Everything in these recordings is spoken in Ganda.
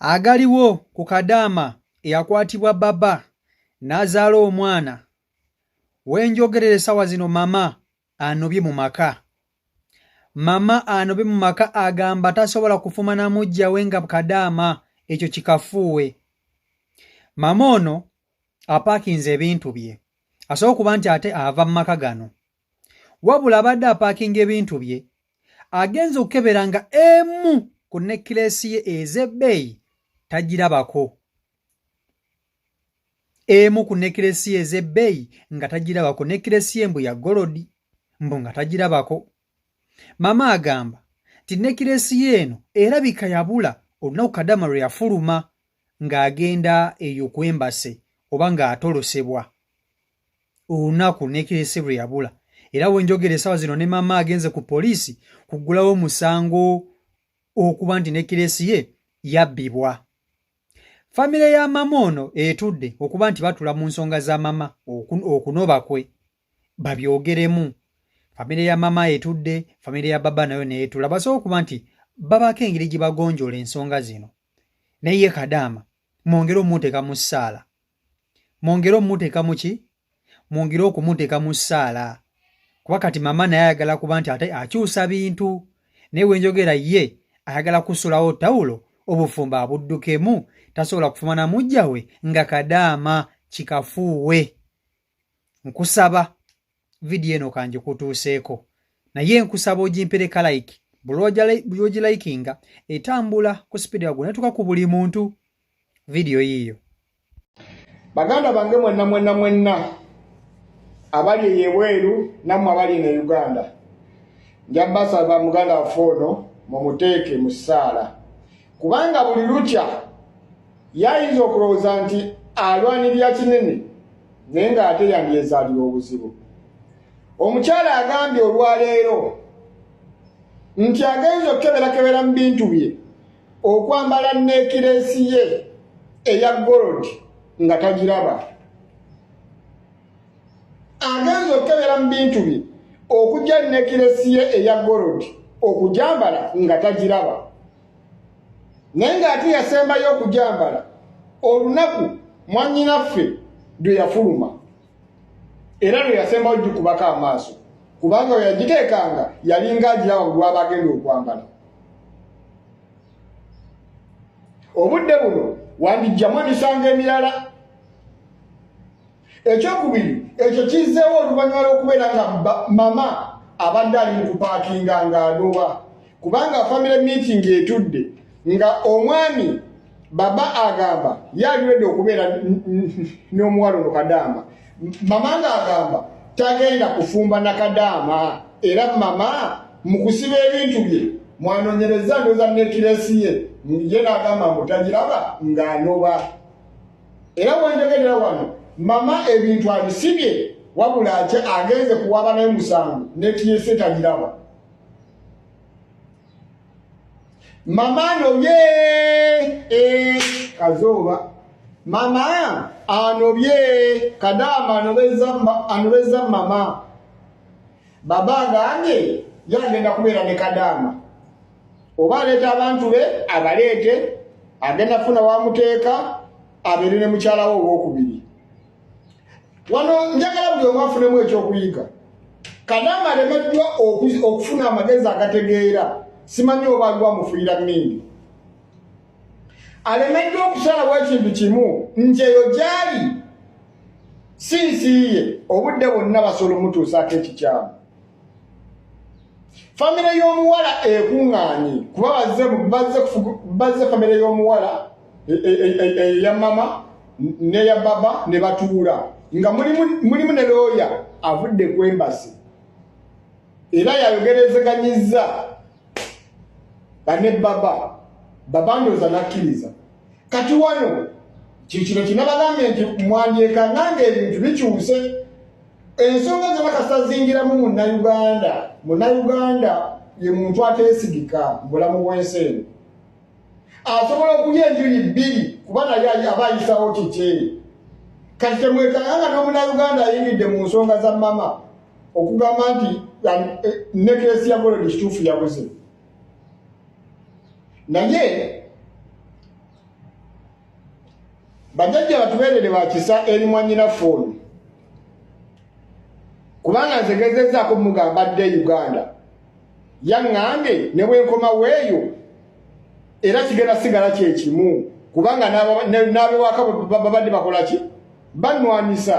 Agaliwo ku Kadaama eyakwatibwa baba n'azaala omwana. Wenjogerera essaawa zino mama anobye mu maka. Mama anobye mu maka agamba tasobola kufuma na mujja we nga Kadaama ekyo kikafuuwe. Mama ono apaakinze ebintu bye. Asobola okuba nti ate ava mu maka gano. Wabula abadde apaakinga ebintu bye agenze okukebera nga emu ku nekkireesi ye ez'ebbeeyi tagirabako. Emu ku nekkireesi ye ez'ebbeeyi nga tagirabako. Nekkireesi ye mbu ya golodi mbu nga tagirabako. Mama agamba nti nekkireesi ye eno erabika yabula olunaku Kadaama lwe yafuluma ng'agenda eyo ku embase oba ng'atolosebwa. Olunaku nekkireesi lwe yabula. Era wenjogera essaawa zino ne mama agenze ku poliisi kuggulawo omusango okuba nti nekkireesi ye yabbibwa. Famire ya mama ono etudde okuba nti batula mu nsonga za mama okunoba kwe babyogeremu. Famire ya mama etudde, famire ya baba nayo neetula basobola okuba nti babako engeri gye bagonjoola ensonga zino. Naye Kadaama mwongere okumuteeka mu ssaala. Mwongere okumuteeka mu ki? Mwongere okumuteeka mu ssaala. Kuba kati mama naye ayagala kuba nti ate akyusa bintu. Naye wenjogera ye ayagala kusulawo tawulo obufumba abuddukemu tasobola kufuma na mujja we nga Kadaama kikafuuwe. Nkusaba vidiyo eno kanjikutuuseeko. Naye nkusaba ogimpereka like. Buli ogilaikinga etambula ku sipiidi yagwo netuuka ku buli muntu. Vidiyo yiyo. Baganda bange mwenna abali ebweru nammwe abali ne Uganda. Njabasaba muganda waffe ono mumuteeke mu ssaala. Kubanga buli lutya yayinza okulowooza nti alwanirira kinene naye ng'ate yandyezaalira obuzibu. Omukyala agambye olwaleero nti agenza okukeberakebera mu bintu bye okwambala nekkireesi ye eya golodi nga tagiraba. Agenza okukebera mu bintu bye okujja nekkireesi ye eya golodi okujambala nga tagiraba. Naye ng'ate yasembayo okujambala olunaku mwannyinaffe lwe yafuluma. Era lwe yasembayo gikubako amaaso. Kubanga we yagiteekanga yalinga agiraba buli waba agenda okwambala. Obudde buno wandigyamu emisango emirala. Ekyokubiri ekyo kizzeewo oluvannyuma lw'okubeera nga mama abadde ali mu kupaakinga ng'anoba. Kubanga family meeting etudde nga omwami baba agamba yaliredde okubeera n'omuwala ono Kadaama. Mama ng'agamba tagenda kufumba na Kadaama. Era mama mu kusiba ebintu bye mwanoonyereza ndowooza nekkireesi ye ye n'agamba mbu tagiraba ng'anoba. Era wenjogerera wano mama ebintu abisibye wabula agenze kuwaba naye musango nekkireesi tagiraba. Mama anobye kazooba. Mama anobye Kadaama anobeza mama. Baba agambye yagenda kubeera ne Kadaama. Oba aleeta abantu be abaleete agenda funa wamuteeka abeere ne mukyala we ow'okubiri. Wano njagala buli omu afunemu ekyokuyiga. Kadaama alemeddwa okufuna amagezi agategeera. Simanyi oba aliwo amufuira mmindi. Alemeddwa okusalawo ekintu kimu nti eyo gyali si nsi ye obudde bwonna basobola omutuusaako ekikyamu. Famire y'omuwala ekuŋŋaanye kuba bazze famire y'omuwala eya mama n'eya baba ne batuula nga mulimu ne looya avudde ku embasi. Era yayogerezeganyizza bane baba ndowooza n'akkiriza. Kati wano kino kinabagambye nti mwandyekanganga ebintu bikyuse. Ensonga zonna kasitazingiramu munnayuganda ye muntu ateesigika mu bulamu bw'ensi eno. Asobola okulya enjuyi bbiri kuba naye aba ayisawo kiki. Kati temwekanganga n'omunnayuganda ayingidde mu nsonga za mama okugamba nti nekkireesi ya golodi kituufu yabuze. Naye bajjajja batubeerere bakisa eri mwanyina foni kubanga nzegezezzaako mugamba adde Uganda yaŋŋambye ne bwe nkoma weeyo era kigenda sigala kyekimu kubanga n'abewaka babadde bakola ki bannwanisa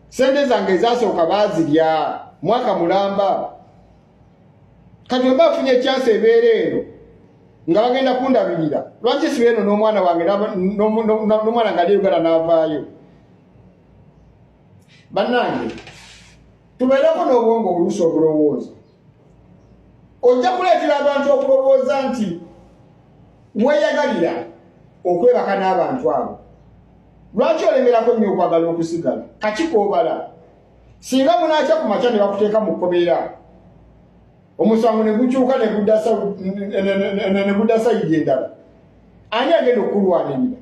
sente zange ezasooka baazirya mwaka mulamba kati bwe bafunye ekyansi ebeera eno nga bagenda kundabirira lwaki sibe eno n'omwana wange n'omwana nga ali Uganda n'avaayo bannange tubeereko n'obwongo obuluusi obulowooza ojja kuleetera abantu okulowooza nti weeyagalira okwebaka n'abantu abo lwaki olemerako nnyo okwagala okusigala kakikoobala singa munaakya ku makya ne bakuteeka mu kkobeera omusango ne gukyuka ne gudda sayidi endala ani agenda okulwanirira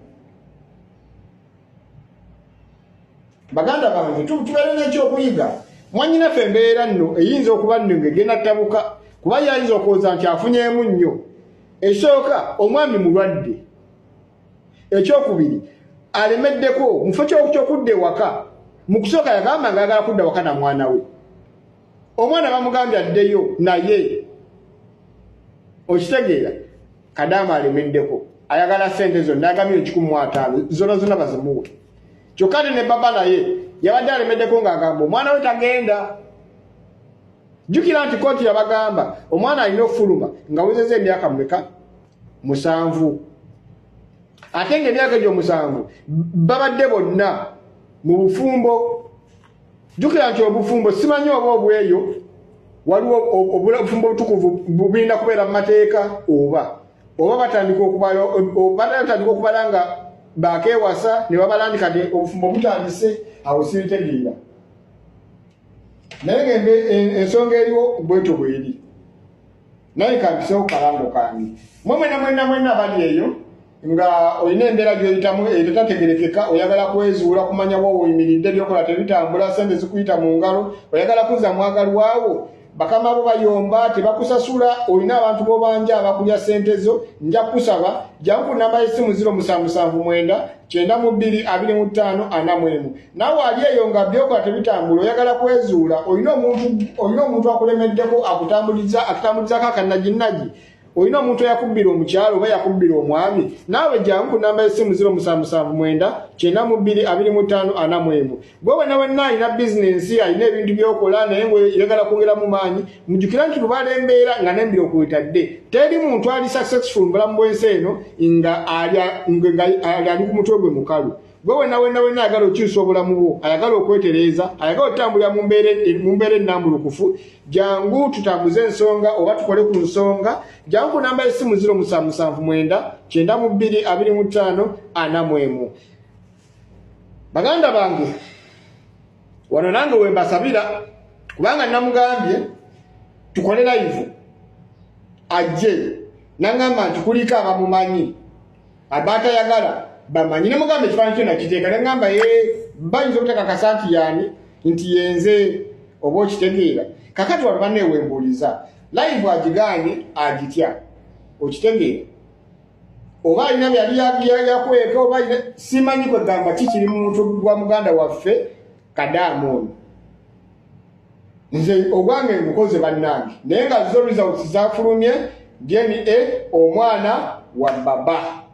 baganda bange tubeere n'ekyokuyiga mwanyinaffe embeera nno eyinza okuba nno ng'egenda ttabuka kuba yayinza okulowooza nti afunyeemu nnyo ekisooka omwami mulwadde ekyokubiri alemeddeko mu kifo ky'okudda ewaka mu kusooka yagamba nga ayagala kudda waka na mwana we omwana bamugambye addeyo naye okitegeera Kadaama alemeddeko ayagala sente zonna agambye 150 zonna bazimuwe kyokka ne baba naye yabadde alemeddeko ng'agamba omwana we tagenda jjukira nti kooti yabagamba omwana alina okufuluma nga wezeza emyaka mumeka 7 ate ng'emyaka egyo 7 babadde bonna mu bufumbo jjukira nti obufumbo simanyi oba obweyo waliwo obufumbo obutukuvu bugenda kubeera mu mateeka oba batandika okubala nga bakeewasa ne babalandika nti obufumbo butandise awo sibitegeera naye ensonga eriwo bwetyo bweri naye kampisewo kalango kange mwena bali eyo nga olina embeera gy'oyitamu etatategerekeka oyagala kwezuula kumanya wa oyimiridde byokola tebitambula sente zikuyita mu ngalo oyagala kuzza mwagalwawo bakama bo bayomba tebakusasula olina abantu b'obanja abakulya sente zo nja kusaba jangu namba y'essimu 0779 922541 nawe ali eyo nga byokola tebitambula oyagala kwezuula olina omuntu akulemeddeko akutambulizako akannaginagi olina omuntu eyakubbira omukyalo oba yakubbira omwami naawe jangu namba y'essimu 0779 922541 gwe wenna alina bizinensi alina ebintu byokola naye yagala kwongera mu maanyi mujjukira nti lubaala embeera nga n'embiro kwetadde teri muntu ali successful mu bulamu bw'ensi eno nga ali ku mutwe gwe mukalu gwe wenna ayagala okyusa obulamu bwo ayagala okwetereeza ayagala otambulira mu mbeera ennambulukufu jangu tutambuze ensonga oba tukole ku nsonga jangu namba y'essimu 0779 922541 baganda bange wano nange wembasabira kubanga namugambye tukole live ajje nangamba nti kuliko abamumanyi abatayagala bamanyi nemugambe ekifaananyi kyonna kiteeka nengamba bayinza okuteeka kasanti yani nti yenze oba okitegeera kakati wano baneewembuuliza live agiganye agitya okitegeera oba alina byali yakweka oba simanyi kwegamba kikiri mu muntu gwa muganda waffe Kadaama ono nze ogwange mukoze bannange naye nga zo results zafulumye DNA omwana wa baba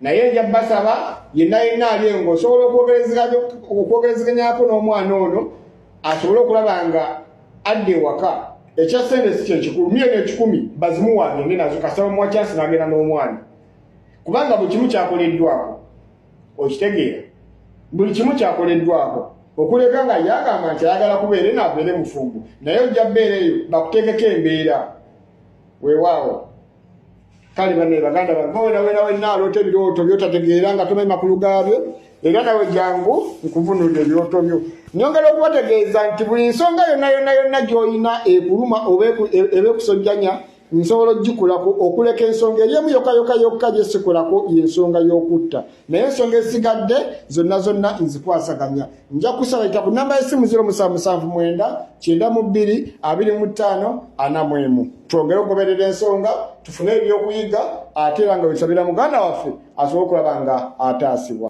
naye nja basaba yenna ali engo osobola okwogerezeganyako n'omwana ono asobole okulaba nga adde waka ekya sente si kyekikulu $1,000 bazimuwange nge nazo kasaba muwa kyansi n'agenda n'omwana kubanga buli kimu kyakoleddwako okitegeera buli kimu kyakoleddwako okuleka nga yagamba nti ayagala kubeere n'abeere mufumbo naye ojja bbeera eyo bakuteekeko embeera weewaawo kale banne baganda wenna aloota ebirooto byotategeera nga tomanyi makulu gaabyo era nawe jangu nkuvunulira ebirooto byo nyongera okubategeeza nti buli nsonga yonna gy'olina ekuluma oba ebeekusojjanya nsobola ogikulako okuleka ensonga eri emu yokka gyesikulako y'ensonga y'okutta naye ensonga esigadde zonna nzikwasaganya nja kusaba yita ku namba y'essimu 0779 922541 twongere okugoberera ensonga tufune ebyokuyiga ate era nga wesabira muganda waffe asobola okulaba nga ataasibwa.